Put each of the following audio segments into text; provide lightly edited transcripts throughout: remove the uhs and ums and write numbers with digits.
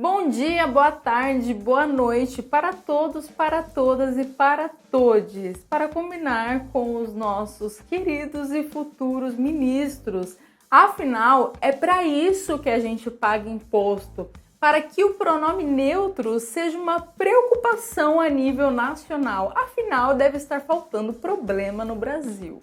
Bom dia, boa tarde, boa noite para todos, para todas e para todes, para combinar com os nossos queridos e futuros ministros. Afinal, é para isso que a gente paga imposto, para que o pronome neutro seja uma preocupação a nível nacional. Afinal, deve estar faltando problema no Brasil.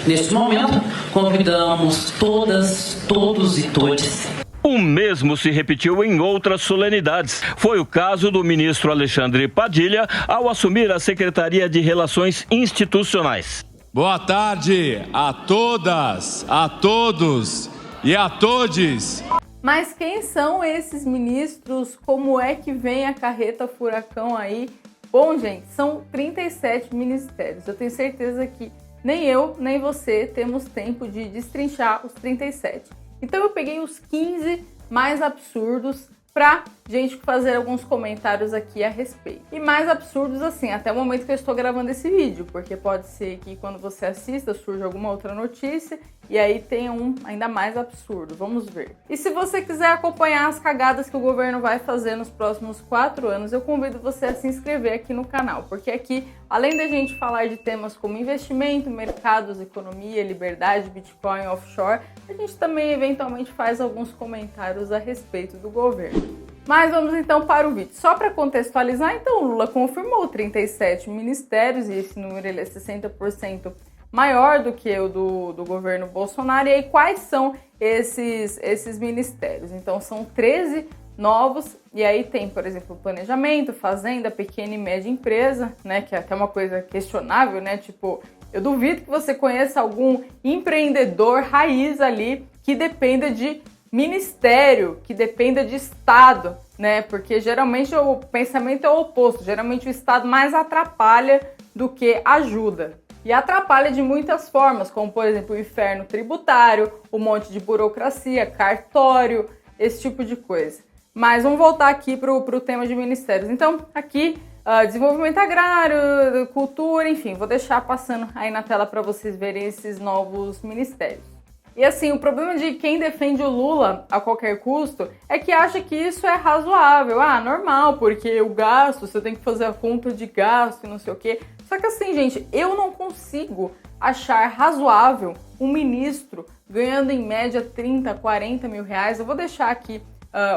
Neste momento, convidamos todas, todos e todes. O mesmo se repetiu em outras solenidades. Foi o caso do ministro Alexandre Padilha ao assumir a Secretaria de Relações Institucionais. Boa tarde a todas, a todos e a todes. Mas quem são esses ministros? Como é que vem a carreta furacão aí? Bom, gente, são 37 ministérios. Eu tenho certeza que nem eu, nem você temos tempo de destrinchar os 37. Então eu peguei os 15 mais absurdos pra gente fazer alguns comentários aqui a respeito. E mais absurdos assim, até o momento que eu estou gravando esse vídeo, porque pode ser que quando você assista surja alguma outra notícia e aí tenha um ainda mais absurdo. Vamos ver. E se você quiser acompanhar as cagadas que o governo vai fazer nos próximos 4 anos, eu convido você a se inscrever aqui no canal, porque aqui, além da gente falar de temas como investimento, mercados, economia, liberdade, Bitcoin, offshore, a gente também eventualmente faz alguns comentários a respeito do governo. Mas vamos então para o vídeo. Só para contextualizar, então, o Lula confirmou 37 ministérios e esse número ele é 60% maior do que o do governo Bolsonaro. E aí, quais são esses ministérios? Então, são 13 novos, e aí tem, por exemplo, planejamento, fazenda, pequena e média empresa, né, que é até uma coisa questionável, né, tipo, eu duvido que você conheça algum empreendedor raiz ali que dependa de ministério, que dependa de Estado, né, porque geralmente o pensamento é o oposto, geralmente o Estado mais atrapalha do que ajuda. E atrapalha de muitas formas, como por exemplo o inferno tributário, um monte de burocracia, cartório, esse tipo de coisa. Mas vamos voltar aqui para o tema de ministérios. Então, aqui, desenvolvimento agrário, cultura, enfim, vou deixar passando aí na tela para vocês verem esses novos ministérios. E assim, o problema de quem defende o Lula a qualquer custo é que acha que isso é razoável. Ah, normal, porque o gasto, você tem que fazer a conta de gasto e não sei o quê. Só que assim, gente, eu não consigo achar razoável um ministro ganhando em média 30, 40 mil reais. Eu vou deixar aqui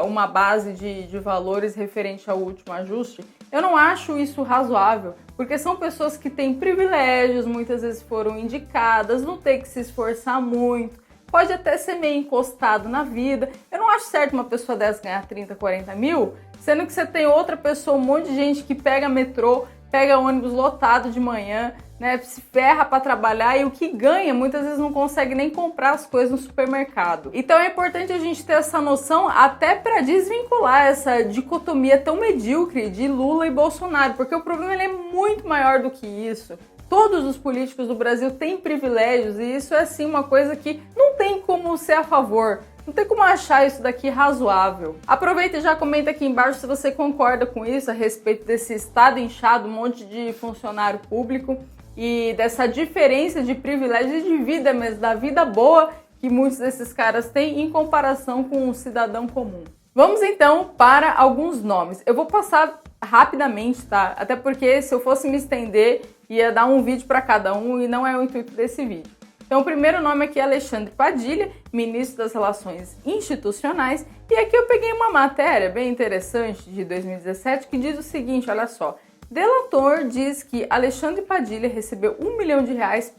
uma base de valores referente ao último ajuste. Eu não acho isso razoável, porque são pessoas que têm privilégios, muitas vezes foram indicadas, não tem que se esforçar muito, pode até ser meio encostado na vida. Eu não acho certo uma pessoa dessa ganhar 30, 40 mil, sendo que você tem outra pessoa, um monte de gente que pega metrô, pega ônibus lotado de manhã, né, se ferra para trabalhar e o que ganha muitas vezes não consegue nem comprar as coisas no supermercado. Então é importante a gente ter essa noção até para desvincular essa dicotomia tão medíocre de Lula e Bolsonaro, porque o problema ele é muito maior do que isso. Todos os políticos do Brasil têm privilégios e isso é assim uma coisa que não tem como ser a favor. Não tem como achar isso daqui razoável. Aproveita e já comenta aqui embaixo se você concorda com isso a respeito desse estado inchado, um monte de funcionário público e dessa diferença de privilégios de vida mesmo, da vida boa que muitos desses caras têm em comparação com um cidadão comum. Vamos então para alguns nomes. Eu vou passar rapidamente, tá? Até porque se eu fosse me estender, ia dar um vídeo para cada um e não é o intuito desse vídeo. Então, o primeiro nome aqui é Alexandre Padilha, ministro das Relações Institucionais. E aqui eu peguei uma matéria bem interessante de 2017 que diz o seguinte, olha só. Delator diz que Alexandre Padilha recebeu R$1 milhão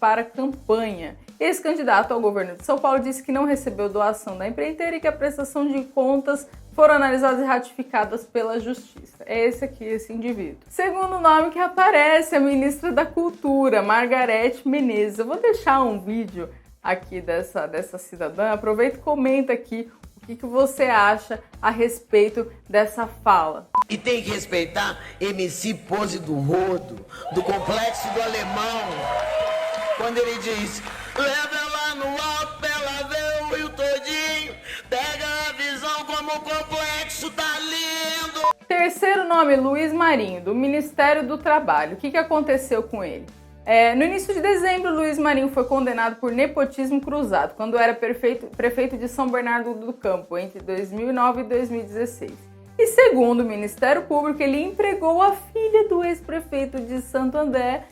para campanha. Ex-candidato ao governo de São Paulo disse que não recebeu doação da empreiteira e que a prestação de contas foram analisadas e ratificadas pela Justiça. É esse aqui, esse indivíduo. Segundo nome que aparece, a ministra da Cultura, Margareth Menezes. Eu vou deixar um vídeo aqui dessa cidadã. Aproveita e comenta aqui o que você acha a respeito dessa fala. E tem que respeitar MC Pose do Rodo, do Complexo do Alemão, quando ele diz: leva ela no alto pra ela ver o Rio todinho, pega a visão como o complexo tá lindo. Terceiro nome, Luiz Marinho, do Ministério do Trabalho. O que aconteceu com ele? No início de dezembro, Luiz Marinho foi condenado por nepotismo cruzado, quando era prefeito de São Bernardo do Campo, entre 2009 e 2016. E segundo o Ministério Público, ele empregou a filha do ex-prefeito de Santo André,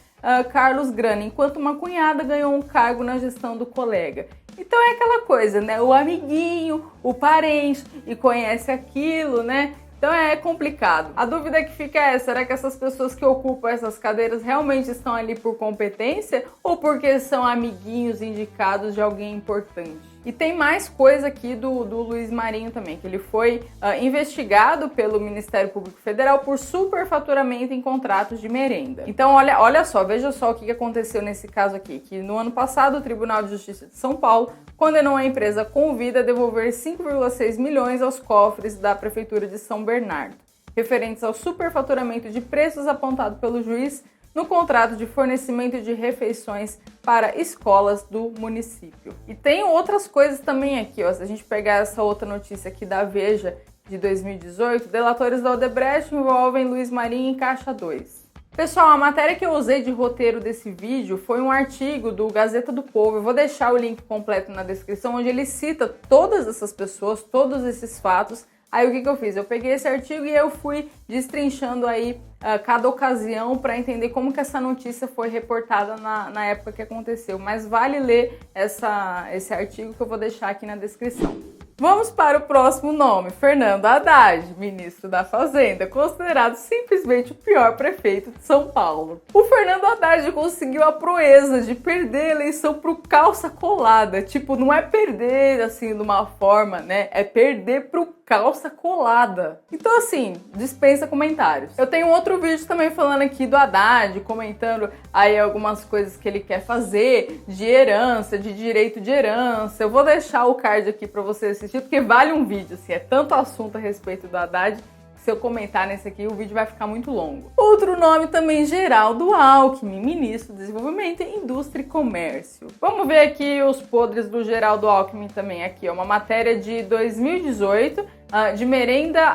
Carlos Grana, enquanto uma cunhada ganhou um cargo na gestão do colega. Então é aquela coisa, né? O amiguinho, o parente, e conhece aquilo, né? Então é complicado. A dúvida que fica é, será que essas pessoas que ocupam essas cadeiras realmente estão ali por competência ou porque são amiguinhos indicados de alguém importante? E tem mais coisa aqui do Luiz Marinho também, que ele foi investigado pelo Ministério Público Federal por superfaturamento em contratos de merenda. Então olha só, veja só o que aconteceu nesse caso aqui, que no ano passado o Tribunal de Justiça de São Paulo condenou a empresa Convida a devolver 5,6 milhões aos cofres da Prefeitura de São Bernardo, referentes ao superfaturamento de preços apontado pelo juiz no contrato de fornecimento de refeições para escolas do município. E tem outras coisas também aqui, ó. Se a gente pegar essa outra notícia aqui da Veja de 2018, delatores da Odebrecht envolvem Luiz Marinho em Caixa 2. Pessoal, a matéria que eu usei de roteiro desse vídeo foi um artigo do Gazeta do Povo. Eu vou deixar o link completo na descrição, onde ele cita todas essas pessoas, todos esses fatos. Aí o que eu fiz? Eu peguei esse artigo e eu fui destrinchando aí cada ocasião para entender como que essa notícia foi reportada na época que aconteceu. Mas vale ler esse artigo que eu vou deixar aqui na descrição. Vamos para o próximo nome, Fernando Haddad, ministro da Fazenda, considerado simplesmente o pior prefeito de São Paulo. O Fernando Haddad conseguiu a proeza de perder a eleição pro calça colada. Tipo, não é perder assim de uma forma, né? É perder pro calça colada. Então assim, dispensa comentários. Eu tenho outro vídeo também falando aqui do Haddad, comentando aí algumas coisas que ele quer fazer, de herança, de direito de herança. Eu vou deixar o card aqui para você assistir, porque vale um vídeo, assim, é tanto assunto a respeito do Haddad, que se eu comentar nesse aqui, o vídeo vai ficar muito longo. Outro nome também, Geraldo Alckmin, ministro do Desenvolvimento, Indústria e Comércio. Vamos ver aqui os podres do Geraldo Alckmin também, aqui, ó, uma matéria de 2018, de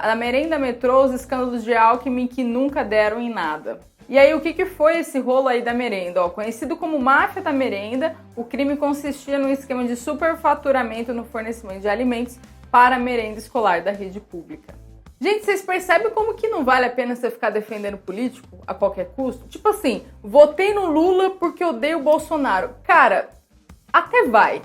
a merenda metrô, os escândalos de Alckmin que nunca deram em nada. E aí, o que foi esse rolo aí da merenda? Ó, conhecido como máfia da merenda, o crime consistia num esquema de superfaturamento no fornecimento de alimentos para a merenda escolar da rede pública. Gente, vocês percebem como que não vale a pena você ficar defendendo político a qualquer custo? Tipo assim, votei no Lula porque odeio o Bolsonaro. Cara, até vai.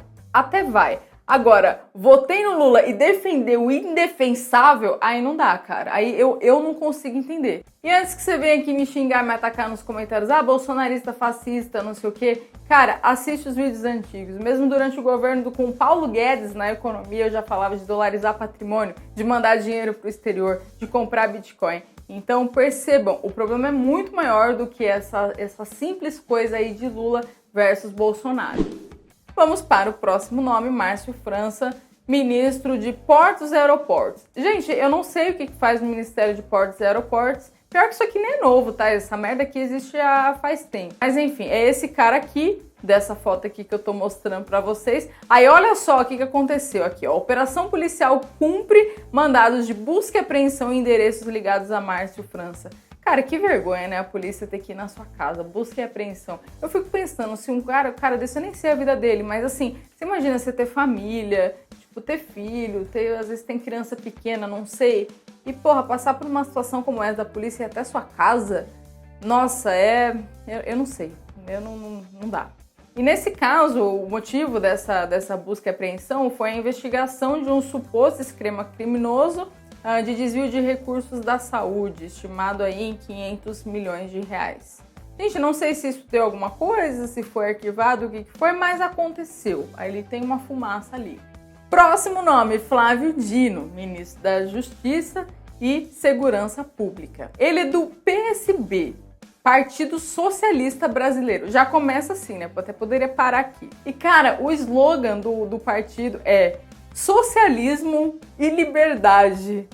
Agora, votei no Lula e defender o indefensável, aí não dá, cara. Aí eu não consigo entender. E antes que você venha aqui me xingar, me atacar nos comentários, bolsonarista, fascista, não sei o quê, cara, assiste os vídeos antigos. Mesmo durante o governo com Paulo Guedes na economia, eu já falava de dolarizar patrimônio, de mandar dinheiro pro exterior, de comprar Bitcoin. Então percebam, o problema é muito maior do que essa simples coisa aí de Lula versus Bolsonaro. Vamos para o próximo nome, Márcio França, ministro de Portos e Aeroportos. Gente, eu não sei o que faz o Ministério de Portos e Aeroportos. Pior que isso aqui nem é novo, tá? Essa merda aqui existe há faz tempo. Mas enfim, é esse cara aqui, dessa foto aqui que eu tô mostrando pra vocês. Aí olha só o que aconteceu aqui, ó. Operação policial cumpre mandados de busca e apreensão em endereços ligados a Márcio França. Cara, que vergonha, né? A polícia ter que ir na sua casa, busca e apreensão. Eu fico pensando, se um cara desse, eu nem sei a vida dele, mas assim, você imagina você ter família, tipo, ter filho, às vezes tem criança pequena, não sei. E, porra, passar por uma situação como essa da polícia ir até sua casa, nossa, eu não sei, não dá. E nesse caso, o motivo dessa busca e apreensão foi a investigação de um suposto esquema criminoso de desvio de recursos da saúde, estimado aí em 500 milhões de reais. Gente, não sei se isso deu alguma coisa, se foi arquivado, o que foi, mas aconteceu. Aí ele tem uma fumaça ali. Próximo nome, Flávio Dino, ministro da Justiça e Segurança Pública. Ele é do PSB, Partido Socialista Brasileiro. Já começa assim, né? Eu até poderia parar aqui. E, cara, o slogan do partido é socialismo e liberdade.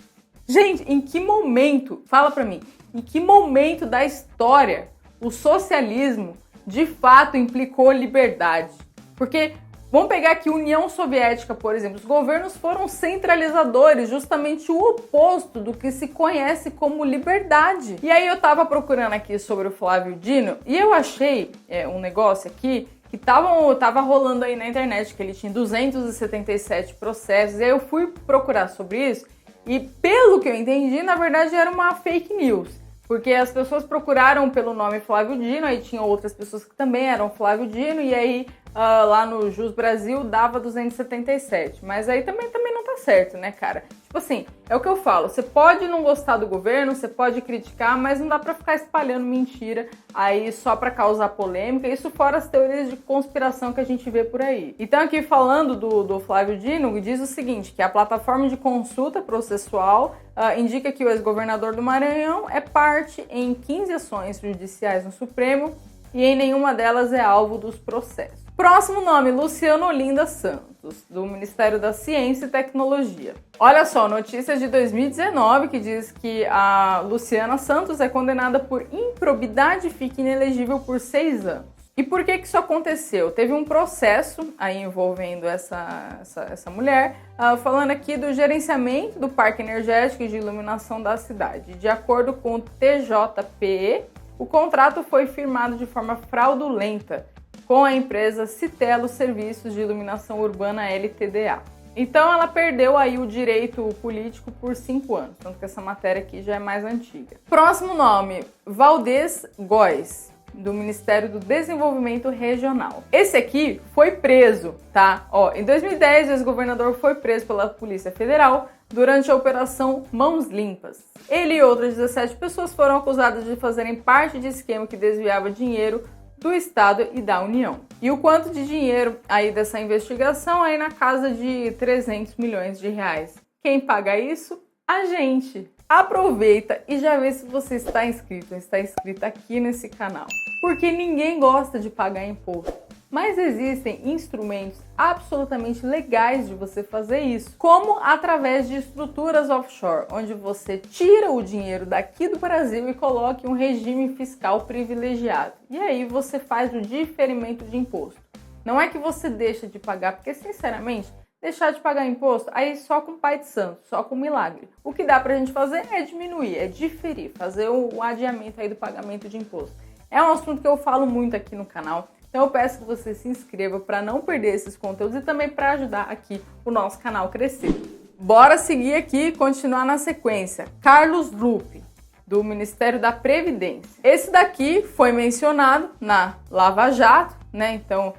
Gente, em que momento, fala pra mim, em que momento da história o socialismo de fato implicou liberdade? Porque, vamos pegar aqui a União Soviética, por exemplo, os governos foram centralizadores, justamente o oposto do que se conhece como liberdade. E aí eu tava procurando aqui sobre o Flávio Dino e eu achei um negócio aqui que tava rolando aí na internet, que ele tinha 277 processos, e aí eu fui procurar sobre isso, E pelo que eu entendi, na verdade era uma fake news, porque as pessoas procuraram pelo nome Flávio Dino, aí tinham outras pessoas que também eram Flávio Dino, e aí lá no Jus Brasil dava 277, mas aí também não tá certo, né, cara? Tipo assim, é o que eu falo, você pode não gostar do governo, você pode criticar, mas não dá pra ficar espalhando mentira aí só pra causar polêmica, isso fora as teorias de conspiração que a gente vê por aí. Então aqui falando do Flávio Dino, diz o seguinte, que a plataforma de consulta processual indica que o ex-governador do Maranhão é parte em 15 ações judiciais no Supremo e em nenhuma delas é alvo dos processos. Próximo nome, Luciana Olinda Santos, do Ministério da Ciência e Tecnologia. Olha só, notícias de 2019 que diz que a Luciana Santos é condenada por improbidade e fica inelegível por 6 anos. E por que isso aconteceu? Teve um processo aí envolvendo essa mulher, falando aqui do gerenciamento do parque energético e de iluminação da cidade. De acordo com o TJPE, o contrato foi firmado de forma fraudulenta com a empresa Citelo Serviços de Iluminação Urbana LTDA. Então ela perdeu aí o direito político por 5 anos, tanto que essa matéria aqui já é mais antiga. Próximo nome, Valdez Góes, do Ministério do Desenvolvimento Regional. Esse aqui foi preso, tá? Em 2010, o ex-governador foi preso pela Polícia Federal durante a Operação Mãos Limpas. Ele e outras 17 pessoas foram acusadas de fazerem parte de esquema que desviava dinheiro do Estado e da União. E o quanto de dinheiro aí dessa investigação aí na casa de 300 milhões de reais. Quem paga isso? A gente. Aproveita e já vê se você está inscrito ou está inscrita aqui nesse canal. Porque ninguém gosta de pagar imposto. Mas existem instrumentos absolutamente legais de você fazer isso, como através de estruturas offshore, onde você tira o dinheiro daqui do Brasil e coloca em um regime fiscal privilegiado. E aí você faz o diferimento de imposto. Não é que você deixa de pagar, porque sinceramente, deixar de pagar imposto, aí só com pai de santo, só com milagre. O que dá pra gente fazer é diminuir, é diferir, fazer o adiamento aí do pagamento de imposto. É um assunto que eu falo muito aqui no canal. Então eu peço que você se inscreva para não perder esses conteúdos e também para ajudar aqui o nosso canal a crescer. Bora seguir aqui e continuar na sequência. Carlos Lupe, do Ministério da Previdência. Esse daqui foi mencionado na Lava Jato, né? Então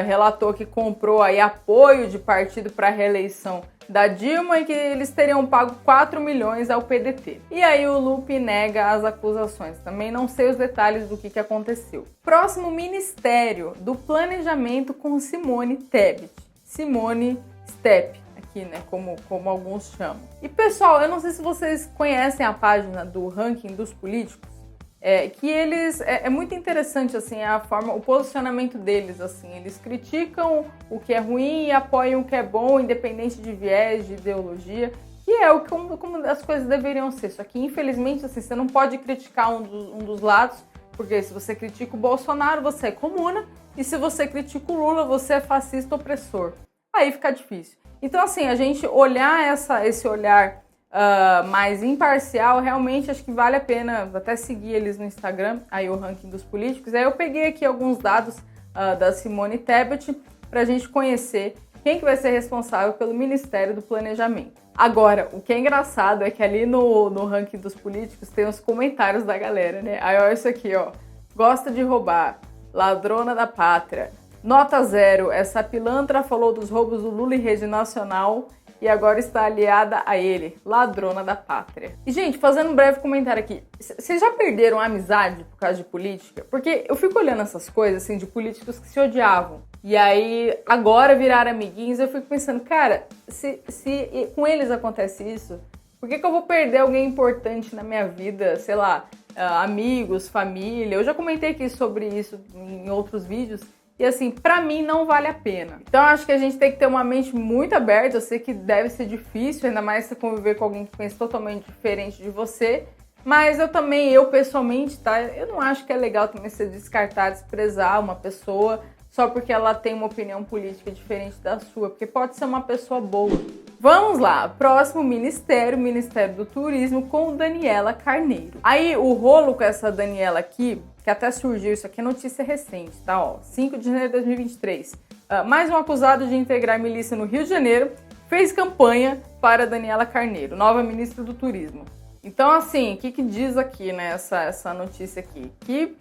relatou que comprou aí apoio de partido para a reeleição da Dilma e que eles teriam pago 4 milhões ao PDT. E aí o Lupe nega as acusações. Também não sei os detalhes do que aconteceu. Próximo, Ministério do Planejamento com Simone Tebet. Simone Step, aqui, né, como alguns chamam. E pessoal, eu não sei se vocês conhecem a página do ranking dos políticos. Que eles é muito interessante assim a forma, o posicionamento deles assim, eles criticam o que é ruim e apoiam o que é bom, independente de viés, de ideologia, que é como as coisas deveriam ser. Só que infelizmente assim, você não pode criticar um dos lados, porque se você critica o Bolsonaro, você é comuna, e se você critica o Lula, você é fascista opressor. Aí fica difícil. Então assim, a gente olhar esse olhar mais imparcial, realmente acho que vale a pena até seguir eles no Instagram, aí o ranking dos políticos. Aí eu peguei aqui alguns dados da Simone Tebet para a gente conhecer quem que vai ser responsável pelo Ministério do Planejamento. Agora, o que é engraçado é que ali no ranking dos políticos tem os comentários da galera, né? Aí olha isso aqui, ó. Gosta de roubar, ladrona da pátria, nota 0, essa pilantra falou dos roubos do Lula em rede nacional e agora está aliada a ele, ladrona da pátria. E, gente, fazendo um breve comentário aqui, vocês já perderam a amizade por causa de política? Porque eu fico olhando essas coisas, assim, de políticos que se odiavam. E aí, agora viraram amiguinhos, eu fico pensando, cara, se com eles acontece isso, por que eu vou perder alguém importante na minha vida, sei lá, amigos, família? Eu já comentei aqui sobre isso em outros vídeos. E assim, pra mim não vale a pena. Então eu acho que a gente tem que ter uma mente muito aberta. Eu sei que deve ser difícil, ainda mais você conviver com alguém que pensa totalmente diferente de você. Mas eu pessoalmente, tá? Eu não acho que é legal também você descartar, desprezar uma pessoa só porque ela tem uma opinião política diferente da sua. Porque pode ser uma pessoa boa. Vamos lá, próximo ministério, Ministério do Turismo, com Daniela Carneiro. Aí o rolo com essa Daniela aqui, que até surgiu, isso aqui é notícia recente, tá? 5 de janeiro de 2023. Mais um acusado de integrar milícia no Rio de Janeiro fez campanha para Daniela Carneiro, nova ministra do Turismo. Então, assim, o que diz aqui, né, essa notícia aqui? Que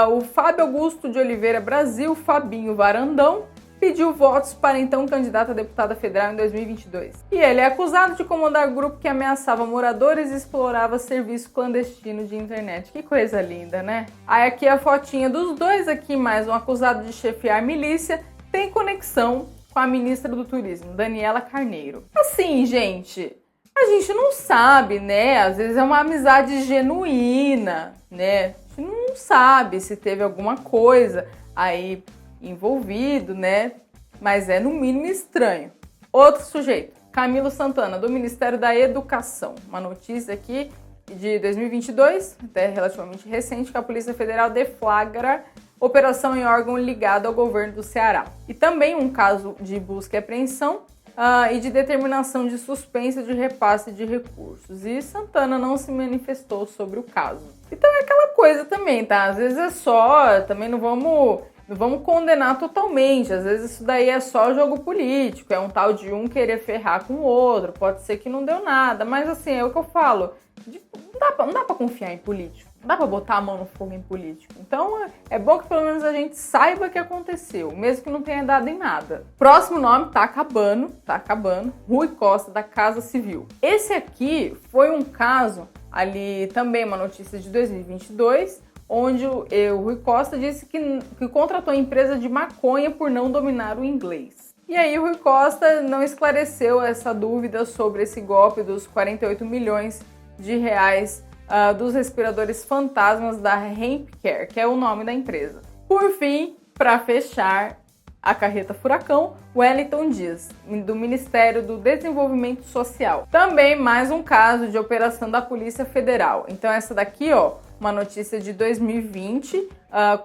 o Fábio Augusto de Oliveira Brasil, Fabinho Varandão, pediu votos para então candidato a deputada federal em 2022. E ele é acusado de comandar grupo que ameaçava moradores e explorava serviço clandestino de internet. Que coisa linda, né? Aí aqui a fotinha dos dois aqui, mais um acusado de chefiar milícia, tem conexão com a ministra do Turismo, Daniela Carneiro. Assim, gente, a gente não sabe, né? Às vezes é uma amizade genuína, né? A gente não sabe se teve alguma coisa aí envolvido, né? Mas é no mínimo estranho. Outro sujeito, Camilo Santana, do Ministério da Educação. Uma notícia aqui de 2022, até relativamente recente, que a Polícia Federal deflagra operação em órgão ligado ao governo do Ceará. E também um caso de busca e apreensão e de determinação de suspensa de repasse de recursos. E Santana não se manifestou sobre o caso. Então é aquela coisa também, tá? Às vezes é só, também não vamos condenar totalmente, às vezes isso daí é só jogo político, é um tal de um querer ferrar com o outro, pode ser que não deu nada, mas assim, é o que eu falo, não dá pra confiar em político, não dá pra botar a mão no fogo em político, então é bom que pelo menos a gente saiba o que aconteceu, mesmo que não tenha dado em nada. Próximo nome, tá acabando, Rui Costa, da Casa Civil. Esse aqui foi um caso, ali também uma notícia de 2022, onde o Rui Costa disse que contratou a empresa de maconha por não dominar o inglês. E aí o Rui Costa não esclareceu essa dúvida sobre esse golpe dos 48 milhões de reais dos respiradores fantasmas da HempCare, que é o nome da empresa. Por fim, para fechar a carreta furacão, Wellington Dias, do Ministério do Desenvolvimento Social. Também mais um caso de operação da Polícia Federal. Então essa daqui, ó, uma notícia de 2020,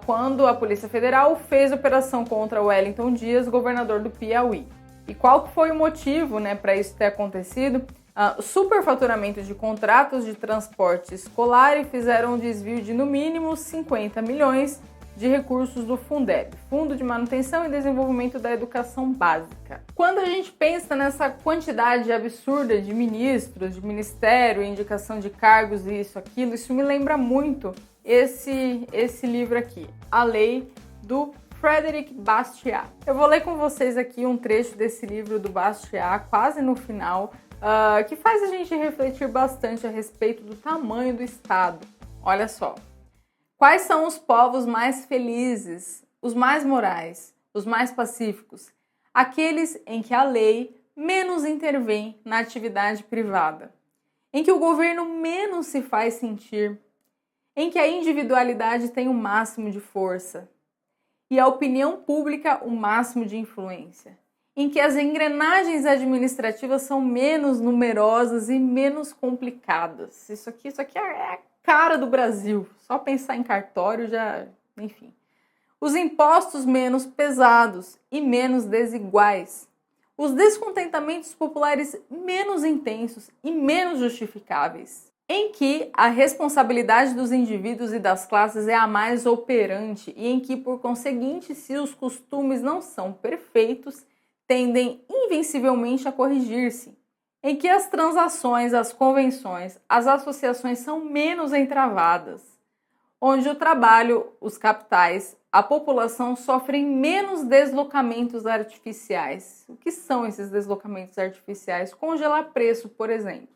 quando a Polícia Federal fez operação contra Wellington Dias, governador do Piauí. E qual que foi o motivo, né, para isso ter acontecido? Superfaturamento de contratos de transporte escolar e fizeram um desvio de no mínimo 50 milhões de recursos do Fundeb, Fundo de Manutenção e Desenvolvimento da Educação Básica. Quando a gente pensa nessa quantidade absurda de ministros, de ministério, indicação de cargos e aquilo, isso me lembra muito esse livro aqui, A Lei do Frederic Bastiat. Eu vou ler com vocês aqui um trecho desse livro do Bastiat, quase no final, que faz a gente refletir bastante a respeito do tamanho do Estado. Olha só. Quais são os povos mais felizes, os mais morais, os mais pacíficos? Aqueles em que a lei menos intervém na atividade privada, em que o governo menos se faz sentir, em que a individualidade tem o máximo de força e a opinião pública o máximo de influência, em que as engrenagens administrativas são menos numerosas e menos complicadas. Isso aqui é a cara do Brasil. Só pensar em cartório já, enfim. Os impostos menos pesados e menos desiguais. Os descontentamentos populares menos intensos e menos justificáveis. Em que a responsabilidade dos indivíduos e das classes é a mais operante e em que, por conseguinte, se os costumes não são perfeitos, tendem invencivelmente a corrigir-se. Em que as transações, as convenções, as associações são menos entravadas, onde o trabalho, os capitais, a população sofrem menos deslocamentos artificiais. O que são esses deslocamentos artificiais? Congelar preço, por exemplo.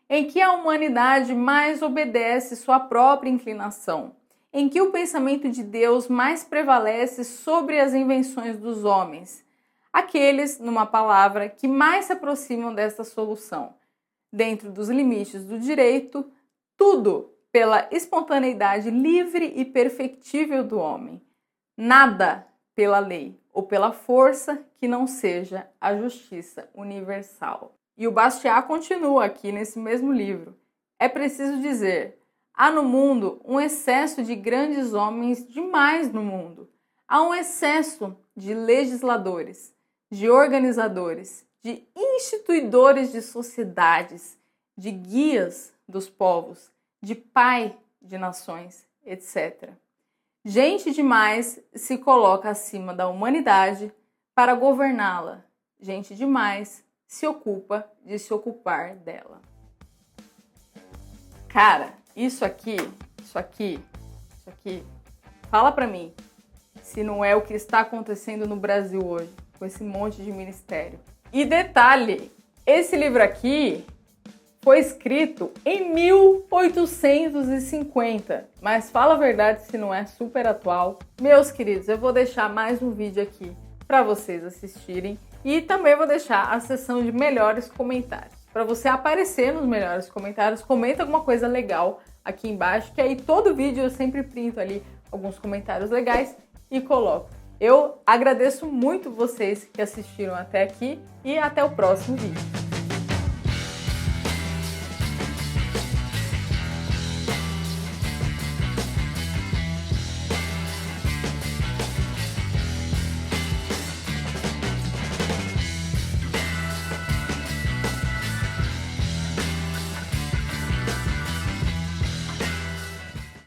Em que a humanidade mais obedece sua própria inclinação, em que o pensamento de Deus mais prevalece sobre as invenções dos homens, aqueles, numa palavra, que mais se aproximam desta solução, dentro dos limites do direito, tudo pela espontaneidade livre e perfectível do homem, nada pela lei ou pela força que não seja a justiça universal. E o Bastiat continua aqui nesse mesmo livro. É preciso dizer, há no mundo um excesso de grandes homens demais no mundo. Há um excesso de legisladores, de organizadores, de instituidores de sociedades, de guias dos povos, de pai de nações, etc. Gente demais se coloca acima da humanidade para governá-la. Gente demais se ocupa de se ocupar dela. Cara, isso aqui, fala pra mim se não é o que está acontecendo no Brasil hoje, com esse monte de ministério. E detalhe, esse livro aqui foi escrito em 1850, mas fala a verdade se não é super atual. Meus queridos, eu vou deixar mais um vídeo aqui para vocês assistirem e também vou deixar a seção de melhores comentários. Para você aparecer nos melhores comentários, comenta alguma coisa legal aqui embaixo, que aí todo vídeo eu sempre printo ali alguns comentários legais e coloco. Eu agradeço muito vocês que assistiram até aqui e até o próximo vídeo.